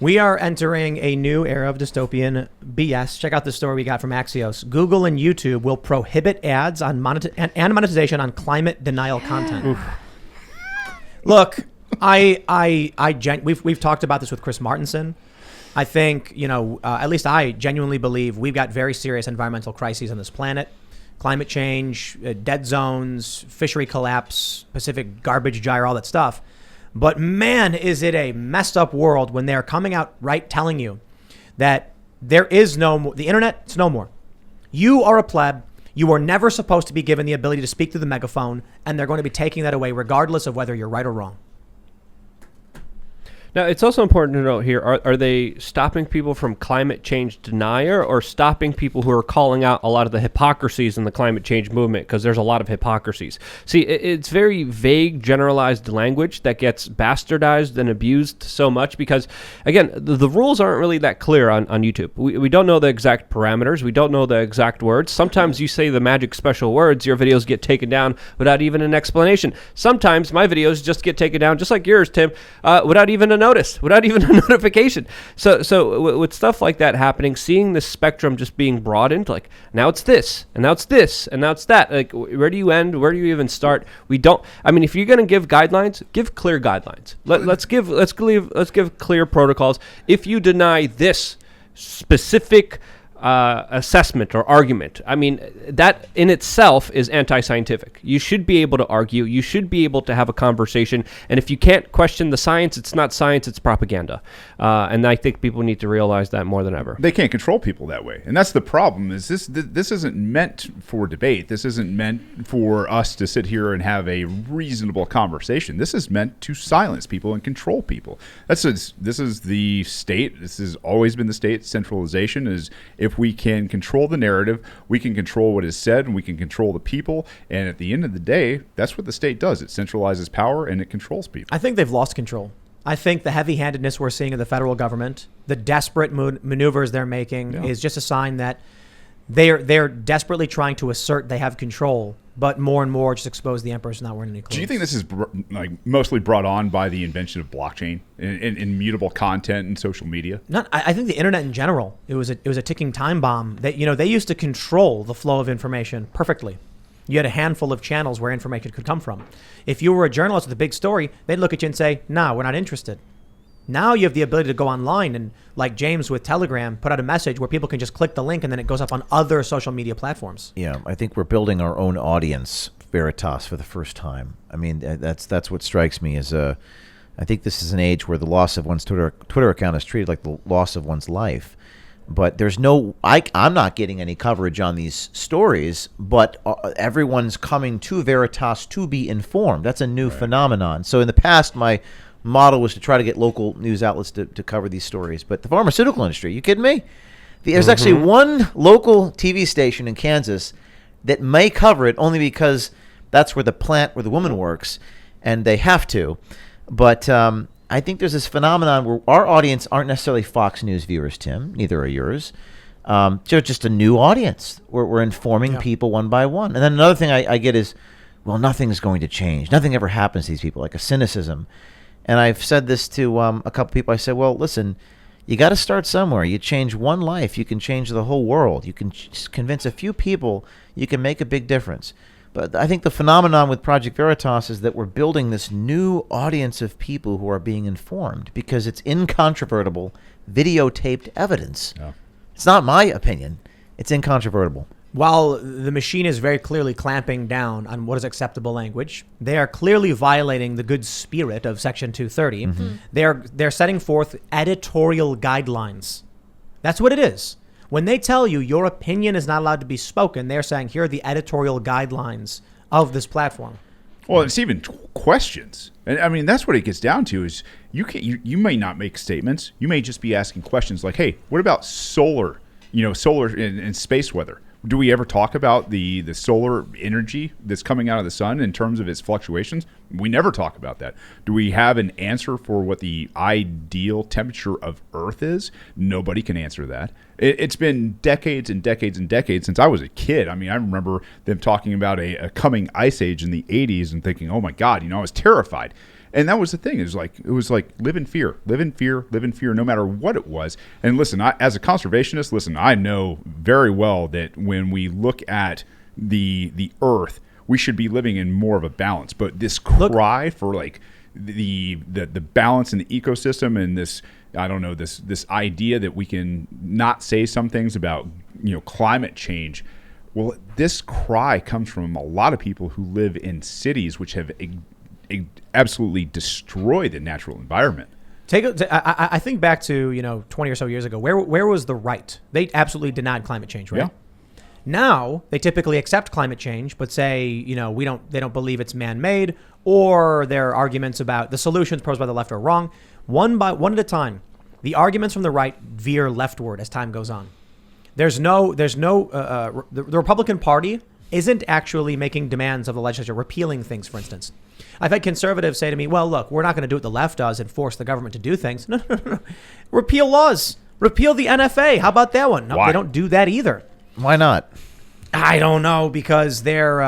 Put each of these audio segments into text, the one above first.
We are entering a new era of dystopian BS. Check out this story we got from Axios. Google and YouTube will prohibit ads on and monetization on climate denial content. Oof. Look, we've talked about this with Chris Martenson. I think, at least I genuinely believe we've got very serious environmental crises on this planet. Climate change, dead zones, fishery collapse, Pacific garbage gyre, all that stuff. But man, is it a messed up world when they're coming out right telling you that there is no more, the internet, it's no more. You are a pleb. You are never supposed to be given the ability to speak through the megaphone, and they're going to be taking that away regardless of whether you're right or wrong. Now, it's also important to note here, are they stopping people from climate change denier or stopping people who are calling out a lot of the hypocrisies in the climate change movement? Because there's a lot of hypocrisies. See, it's very vague, generalized language that gets bastardized and abused so much because, again, the rules aren't really that clear on YouTube. We don't know the exact parameters. We don't know the exact words. Sometimes you say the magic special words, your videos get taken down without even an explanation. Sometimes my videos just get taken down, just like yours, Tim, without even a notice, without even a notification. So with stuff like that happening, seeing the spectrum just being broadened, like now it's this, and now it's this, and now it's that. Like, where do you end? Where do you even start? We don't. I mean, if you're going to give guidelines, give clear guidelines. Let's give clear protocols. If you deny this specific assessment or argument, I mean, that in itself is anti-scientific. You should be able to argue. You should be able to have a conversation. And if you can't question the science, it's not science, it's propaganda. And I think people need to realize that more than ever. They can't control people that way. And that's the problem, is this isn't meant for debate. This isn't meant for us to sit here and have a reasonable conversation. This is meant to silence people and control people. This is the state. This has always been the state. Centralization is, if we can control the narrative, we can control what is said, and we can control the people. And at the end of the day, that's what the state does. It centralizes power and it controls people. I think they've lost control. I think the heavy-handedness we're seeing in the federal government, the desperate maneuvers they're making, is just a sign that they're desperately trying to assert they have control, but more and more just expose the emperor's not wearing any clothes. Do you think this is mostly brought on by the invention of blockchain and immutable content and social media? I think the internet in general, it was a ticking time bomb. That they used to control the flow of information perfectly. You had a handful of channels where information could come from. If you were a journalist with a big story, they'd look at you and say, "No, we're not interested." Now you have the ability to go online and, like James with Telegram, put out a message where people can just click the link and then it goes up on other social media platforms. Yeah, I think we're building our own audience, Veritas, for the first time. I mean, that's what strikes me as I think this is an age where the loss of one's Twitter account is treated like the loss of one's life. But there's I'm not getting any coverage on these stories, but everyone's coming to Veritas to be informed. That's a new phenomenon. So in the past, my model was to try to get local news outlets to cover these stories. But the pharmaceutical industry, you kidding me? There's actually one local TV station in Kansas that may cover it only because that's where the woman works, and they have to. But I think there's this phenomenon where our audience aren't necessarily Fox News viewers, Tim. Neither are yours. They're just a new audience. We're informing people one by one. And then another thing I get is, well, nothing's going to change. Nothing ever happens to these people, like a cynicism. And I've said this to a couple people. I said, well, listen, you got to start somewhere. You change one life, you can change the whole world. You can convince a few people, you can make a big difference. But I think the phenomenon with Project Veritas is that we're building this new audience of people who are being informed because it's incontrovertible, videotaped evidence. Yeah. It's not my opinion. It's incontrovertible. While the machine is very clearly clamping down on what is acceptable language, they are clearly violating the good spirit of Section 230. Mm-hmm. They're setting forth editorial guidelines. That's what it is. When they tell you your opinion is not allowed to be spoken, they're saying here are the editorial guidelines of this platform. Well, it's even questions. And I mean, that's what it gets down to is you may not make statements. You may just be asking questions like, hey, what about solar and space weather? Do we ever talk about the solar energy that's coming out of the sun in terms of its fluctuations? We never talk about that. Do we have an answer for what the ideal temperature of Earth is? Nobody can answer that. It's been decades and decades and decades since I was a kid. I mean, I remember them talking about a coming ice age in the 80s and thinking, oh my God, I was terrified. And that was the thing. It was like live in fear, no matter what it was. And listen, as a conservationist, I know very well that when we look at the earth, we should be living in more of a balance. But this cry for like the balance in the ecosystem and this, I don't know, this idea that we can not say some things about, climate change. Well, this cry comes from a lot of people who live in cities which have absolutely destroyed the natural environment. I think back to 20 or so years ago. Where was the right? They absolutely denied climate change, right? Yeah. Now they typically accept climate change, but say they don't believe it's man-made, or their arguments about the solutions posed by the left are wrong. One at a time, the arguments from the right veer leftward as time goes on. The Republican Party isn't actually making demands of the legislature, repealing things, for instance. I've had conservatives say to me, well, look, we're not going to do what the left does and force the government to do things. No. Repeal laws. Repeal the NFA. How about that one? No, Why? They don't do that either. Why not? I don't know, because they're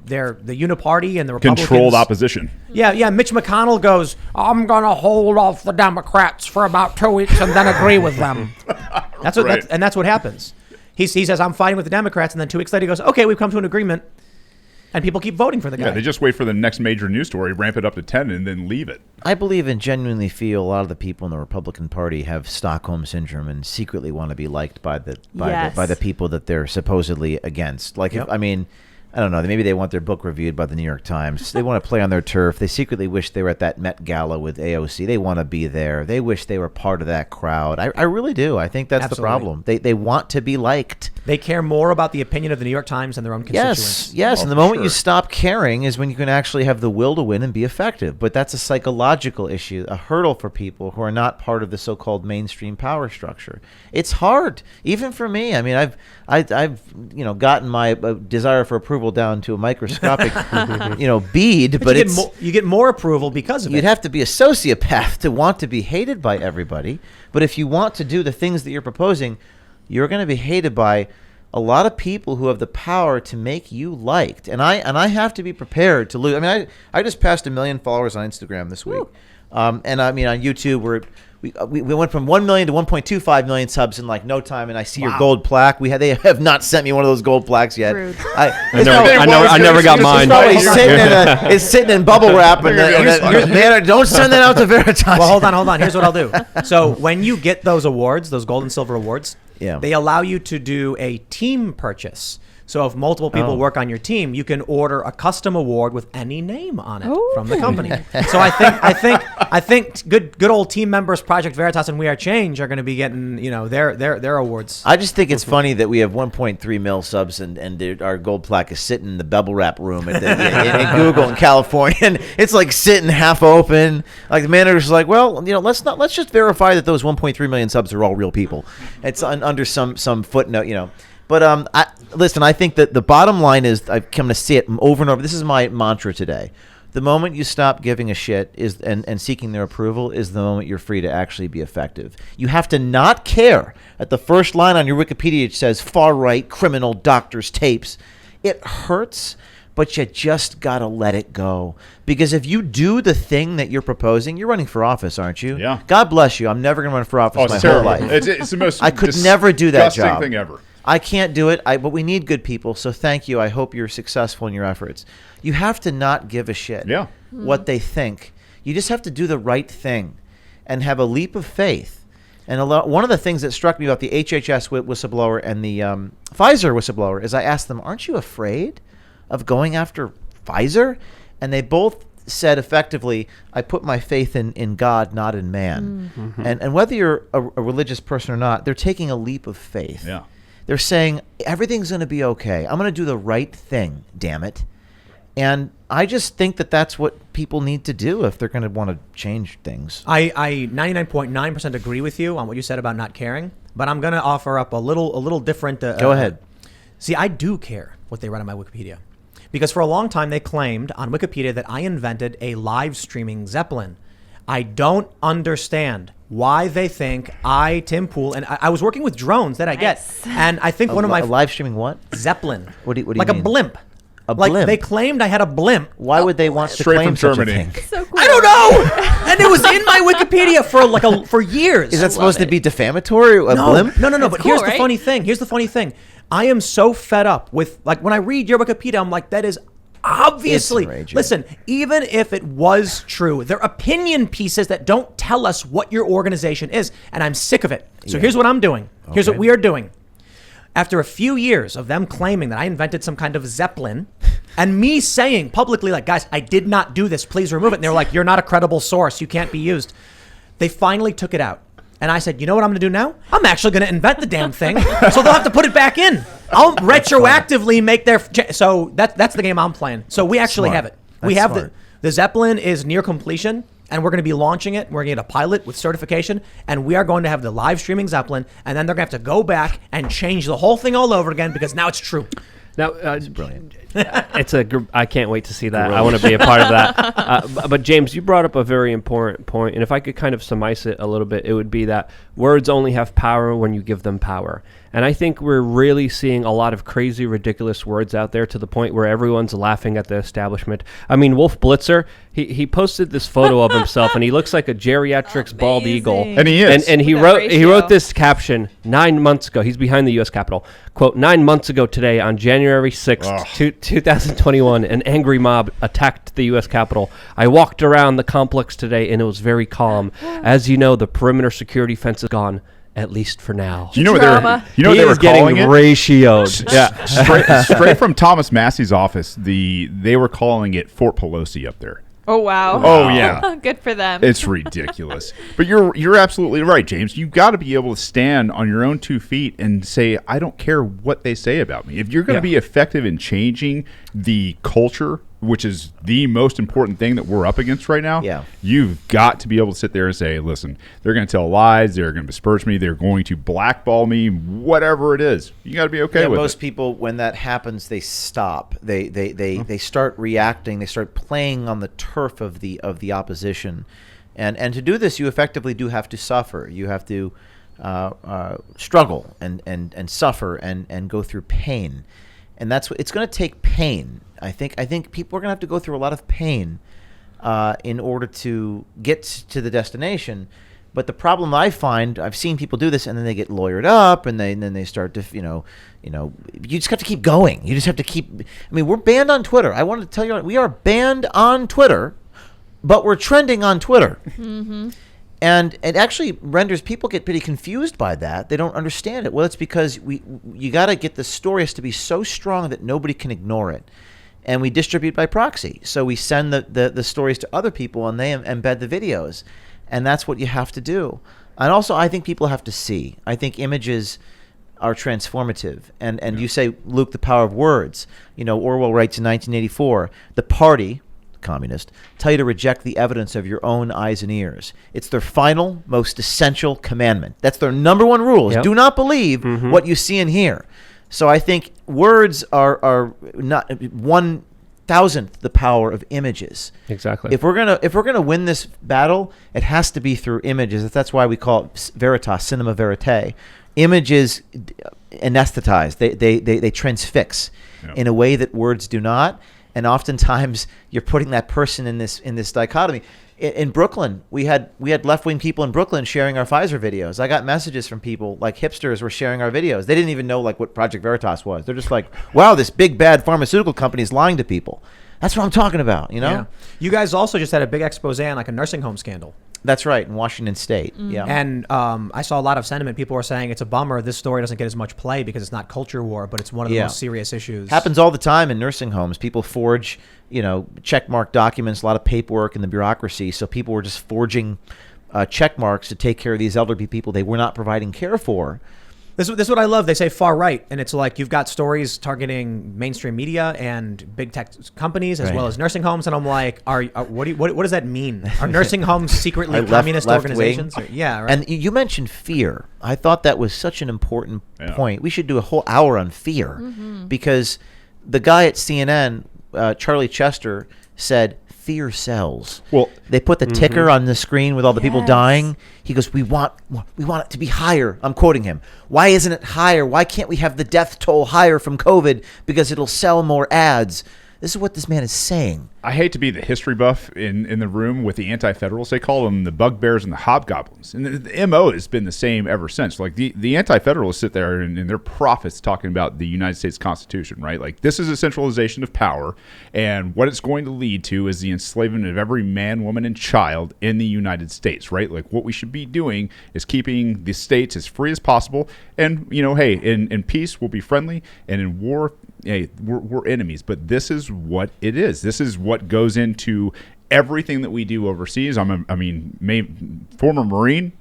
the uniparty and the Republicans. Controlled opposition. Yeah. Mitch McConnell goes, I'm going to hold off the Democrats for about 2 weeks and then agree with them. That's what happens. He says, I'm fighting with the Democrats, and then 2 weeks later he goes, okay, we've come to an agreement. And people keep voting for the guy. Yeah, they just wait for the next major news story, ramp it up to 10, and then leave it. I believe and genuinely feel a lot of the people in the Republican Party have Stockholm syndrome and secretly want to be liked by the people that they're supposedly against. Like, Yep. I don't know. Maybe they want their book reviewed by the New York Times. They want to play on their turf. They secretly wish they were at that Met Gala with AOC. They want to be there. They wish they were part of that crowd. I really do. I think that's Absolutely. the problem. They want to be liked. They care more about the opinion of the New York Times than their own constituents. Yes. Oh, And the moment sure. you stop caring is when you can actually have the will to win and be effective. But that's a psychological issue, a hurdle for people who are not part of the so-called mainstream power structure. It's hard, even for me. I mean, I've gotten my desire for approval down to a microscopic, bead. But you get more approval because of it. You'd have to be a sociopath to want to be hated by everybody. But if you want to do the things that you're proposing, you're going to be hated by a lot of people who have the power to make you liked. And I have to be prepared to lose. I mean, I just passed 1 million followers on Instagram this week. And I mean, on YouTube, we went from 1 million to 1.25 million subs in like no time, and I see your gold plaque. They have not sent me one of those gold plaques yet. Rude. I never got mine. It's sitting in bubble wrap, and don't send that out to Veritas. Well, hold on. Here's what I'll do. So when you get those awards, those gold and silver awards, they allow you to do a team purchase. So if multiple people work on your team, you can order a custom award with any name on it from the company. So I think good old team members, Project Veritas and We Are Change, are going to be getting their awards. I just think it's funny that we have 1.3 mil subs and our gold plaque is sitting in the bubble wrap room at in Google in California, and it's like sitting half open. Like the manager's like, well, let's just verify that those 1.3 million subs are all real people. It's under some footnote, But listen, I think that the bottom line is, I've come to see it over and over. This is my mantra today. The moment you stop giving a shit and seeking their approval is the moment you're free to actually be effective. You have to not care. At the first line on your Wikipedia, it says far-right, criminal, doctors, tapes. It hurts, but you just got to let it go. Because if you do the thing that you're proposing, you're running for office, aren't you? Yeah. God bless you. I'm never going to run for office my whole life. It's the most I could never do that disgusting job. thing ever. I can't do it, but we need good people, so thank you. I hope you're successful in your efforts. You have to not give a shit what they think. You just have to do the right thing and have a leap of faith. And one of the things that struck me about the HHS whistleblower and the Pfizer whistleblower is I asked them, aren't you afraid of going after Pfizer? And they both said effectively, I put my faith in God, not in man. Mm-hmm. And whether you're a religious person or not, they're taking a leap of faith. Yeah. They're saying, everything's going to be okay. I'm going to do the right thing, damn it. And I just think that that's what people need to do if they're going to want to change things. I 99.9% agree with you on what you said about not caring, but I'm going to offer up a little different. Go ahead. See, I do care what they write on my Wikipedia. Because for a long time, they claimed on Wikipedia that I invented a live streaming Zeppelin. I don't understand why they think Tim Pool, and I was working with drones that I get. And I think one of my live streaming what? Zeppelin. What do you like mean? A blimp. A Like blimp. they claimed I had a blimp. Why would they want to Straight claim from such Germany. a thing? So cool. I don't know. And it was in my Wikipedia for years. Is that supposed to be defamatory? A blimp? No. But That's here's cool, the right? funny thing. Here's the funny thing. I am so fed up with, like, when I read your Wikipedia, I'm like, that is obviously, It's enraging. listen, even if it was true, they're opinion pieces that don't tell us what your organization is. And I'm sick of it. So here's what I'm doing. Here's what Okay. we are doing. After a few years of them claiming that I invented some kind of Zeppelin and me saying publicly, like, guys, I did not do this, please remove it. And they were like, you're not a credible source. You can't be used. They finally took it out. And I said, you know what I'm going to do now? I'm actually going to invent the damn thing. So they'll have to put it back in. I'll retroactively make their... So that's the game I'm playing. So we actually Smart. have it. We That's have smart. the Zeppelin is near completion. And we're going to be launching it. We're going to get a pilot with certification. And we are going to have the live streaming Zeppelin. And then they're going to have to go back and change the whole thing all over again because now it's true. Now, Brilliant. I can't wait to see that. I want to be a part of that. But James, you brought up a very important point, and if I could kind of surmise it a little bit, it would be that words only have power when you give them power. And I think we're really seeing a lot of crazy, ridiculous words out there to the point where everyone's laughing at the establishment. I mean, Wolf Blitzer, he posted this photo of himself, and he looks like a geriatrics bald eagle. Amazing. And he is. And he Look at that wrote ratio. this caption 9 months ago. He's behind the U.S. Capitol. Quote, 9 months ago today, on January 6th, 2021, an angry mob attacked the U.S. Capitol. I walked around the complex today, and it was very calm. As you know, the perimeter security fence is gone, at least for now. You know what Drama. they were calling getting it? ratioed. Yeah. Straight from Thomas Massey's office, they were calling it Fort Pelosi up there. Oh, wow. Oh, yeah. Good for them. It's ridiculous. But you're absolutely right, James. You've got to be able to stand on your own 2 feet and say, I don't care what they say about me. If you're going to be effective in changing the culture, which is the most important thing that we're up against right now, you've got to be able to sit there and say, listen, they're going to tell lies, they're going to disperse me, they're going to blackball me, whatever it is. You got to be okay with most it. people, when that happens, they stop. They start reacting. They start playing on the turf of the opposition, and to do this, you effectively do have to suffer. You have to struggle and suffer and go through pain, and that's what it's going to take. Pain. I think people are going to have to go through a lot of pain in order to get to the destination. But the problem I find, I've seen people do this, and then they get lawyered up, and then they start to, you just have to keep going. You just have to keep. I mean, we're banned on Twitter. I wanted to tell you, we are banned on Twitter, but we're trending on Twitter. Mm-hmm. And it actually renders people get pretty confused by that. They don't understand it. Well, it's because you got to get the story has to be so strong that nobody can ignore it. And we distribute by proxy. So we send the stories to other people, and they embed the videos. And that's what you have to do. And also, I think people have to see. I think images are transformative. And you say, Luke, the power of words. Orwell writes in 1984, the party, communist, tell you to reject the evidence of your own eyes and ears. It's their final, most essential commandment. That's their number one rule. Is do not believe what you see and hear. So I think words are not 1,000th the power of images. Exactly. If we're gonna win this battle, it has to be through images. That's why we call it veritas, cinema verite. Images anesthetize. They transfix in a way that words do not. And oftentimes you're putting that person in this dichotomy. In Brooklyn, we had left-wing people in Brooklyn sharing our Pfizer videos. I got messages from people, like hipsters were sharing our videos. They didn't even know what Project Veritas was. They're just like, wow, this big bad pharmaceutical company is lying to people. That's what I'm talking about, Yeah. You guys also just had a big expose on a nursing home scandal. That's right, in Washington State. Yeah. And I saw a lot of sentiment. People were saying it's a bummer this story doesn't get as much play because it's not culture war, but it's one of the most serious issues. Happens all the time in nursing homes. People forge, checkmark documents, a lot of paperwork in the bureaucracy. So people were just forging check marks to take care of these elderly people they were not providing care for. This is what I love. They say far right, and it's like you've got stories targeting mainstream media and big tech companies as well as nursing homes, and I'm like, what does that mean? Are nursing homes secretly communist organizations? Yeah, right. And you mentioned fear. I thought that was such an important point. We should do a whole hour on fear because the guy at CNN, Charlie Chester, said fear sells. Well, they put the ticker on the screen with all the people dying. He goes, we want it to be higher. I'm quoting him. Why isn't it higher? Why can't we have the death toll higher from COVID? Because it'll sell more ads. This is what this man is saying. I hate to be the history buff in the room with the anti-federalists. They call them the bugbears and the hobgoblins. And the MO has been the same ever since. Like the anti-federalists sit there and their prophets talking about the United States Constitution, right? Like this is a centralization of power. And what it's going to lead to is the enslavement of every man, woman, and child in the United States, right? Like what we should be doing is keeping the states as free as possible. And, hey, in peace, we'll be friendly. And in war, hey, we're enemies. But this is what it is. This is what goes into everything that we do overseas. Former Marine,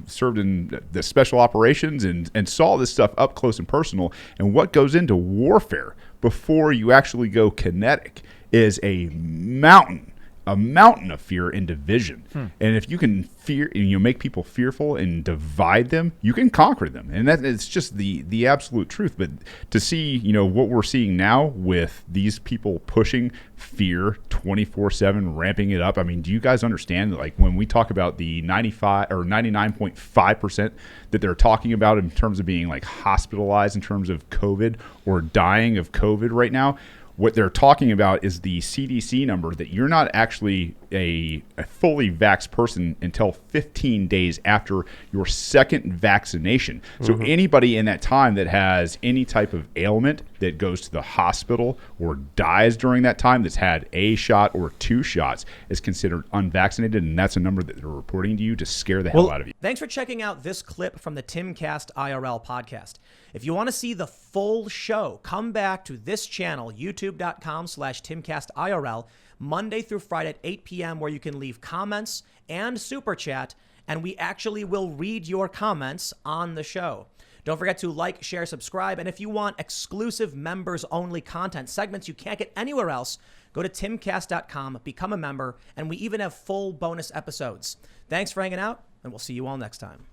served in the special operations and saw this stuff up close and personal. And what goes into warfare before you actually go kinetic is a mountain of fear and division. And if you can make people fearful and divide them, you can conquer them. And that it's just the absolute truth. But to see, what we're seeing now with these people pushing fear 24/7, ramping it up. I mean, do you guys understand that, like, when we talk about the 95 or 99.5% that they're talking about in terms of being like hospitalized in terms of COVID or dying of COVID right now? What they're talking about is the CDC number that you're not actually a fully vaxxed person until 15 days after your second vaccination. So anybody in that time that has any type of ailment that goes to the hospital or dies during that time that's had a shot or 2 shots is considered unvaccinated, and that's a number that they're reporting to you to scare the hell out of you. Thanks for checking out this clip from the Timcast IRL podcast. If you want to see the full show, come back to this channel, youtube.com/TimcastIRL, Monday through Friday at 8 p.m., where you can leave comments and super chat, and we actually will read your comments on the show. Don't forget to like, share, subscribe, and if you want exclusive members-only content, segments you can't get anywhere else, go to timcast.com, become a member, and we even have full bonus episodes. Thanks for hanging out, and we'll see you all next time.